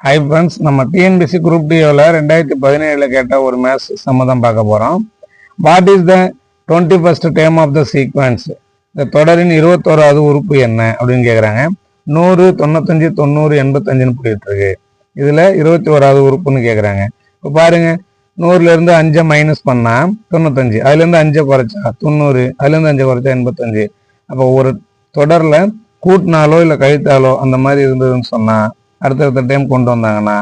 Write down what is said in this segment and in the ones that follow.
High friends, நம்ம TNPSC group டியோவில் 2017 கேட்ட ஒரு மேத்ஸ் சம்மதம் பார்க்க போகிறோம். What is the 21st term of the sequence? இந்த தொடரின் 21வது உறுப்பு என்ன அப்படின்னு கேட்குறாங்க. 100, 95, 90, 85ன்னு போயிட்டு இருக்கு. இதில் 21வது உறுப்புன்னு கேட்குறாங்க. இப்போ பாருங்க, 100லேருந்து 5 மைனஸ் பண்ணால் 95, அதுலேருந்து 5 குறைச்சா 90, அதுலேருந்து 5 குறைச்சா 85. அப்போ ஒரு தொடரில் கூட்டினாலோ இல்லை கழித்தாலோ அந்த மாதிரி இருந்ததுன்னு சொன்னால் அடுத்தடுத்த டைம் கொண்டு வந்தாங்கன்னா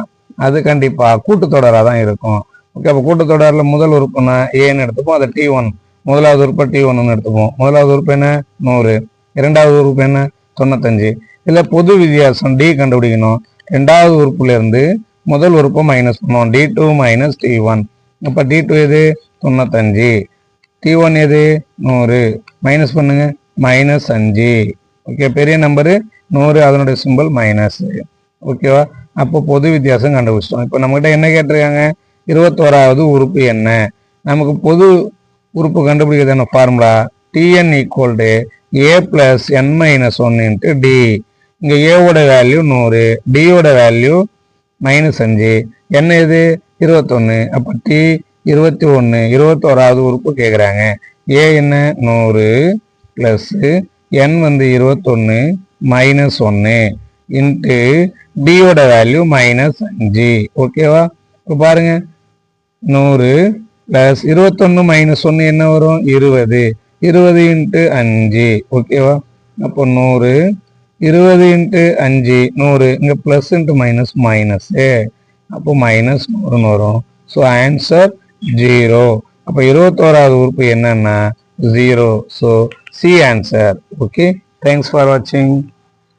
அது கண்டிப்பாக கூட்டுத்தொடராக தான் இருக்கும். ஓகே, அப்போ கூட்டுத்தொடரில் முதல் உறுப்புனா ஏன்னு எடுத்துப்போம், அதை T1, முதலாவது உறுப்பை T1ன்னு எடுத்துப்போம். முதலாவது உறுப்பு என்ன 100, இரண்டாவது உறுப்பு என்ன 95. இதில் பொது வித்தியாசம் D கண்டுபிடிக்கணும். ரெண்டாவது உறுப்புலேருந்து முதல் உறுப்பை மைனஸ் பண்ணுவோம், D2 மைனஸ் T1. அப்போ D2 எது 95, T1 எது 100, மைனஸ் பண்ணுங்க -5. ஓகே, பெரிய நம்பரு 100, அதனுடைய சிம்பிள் மைனஸ். ஓகேவா, அப்போ பொது வித்தியாசம் கண்டுபிடிச்சிட்டோம். இப்போ நம்மகிட்ட என்ன கேட்டிருக்காங்க, 21வது உறுப்பு என்ன? நமக்கு பொது உறுப்பு கண்டுபிடிக்கிறதான formula Tn equal A + n-1 × D. இங்கே ஏவோட வேல்யூ 100, டியோட வேல்யூ -5, என்ன இது 21. அப்போ T 21, 21வது உறுப்பு கேட்குறாங்க. ஏ என்ன 100 + n 21 -1 இன்ட்டு டியோட வேல்யூ -5. ஓகேவா, இப்போ பாருங்க, 100 + 21 -1 என்ன வரும் 20, 20 × 5. ஓகேவா, அப்போ 100, 20 × 5 100, இங்கே ப்ளஸ் இன்ட்டு மைனஸ் மைனஸ், அப்போ -100 வரும். So answer 0. அப்போ 21வது உறுப்பு என்னன்னா 0. So C answer. Okay, thanks for வாட்சிங்.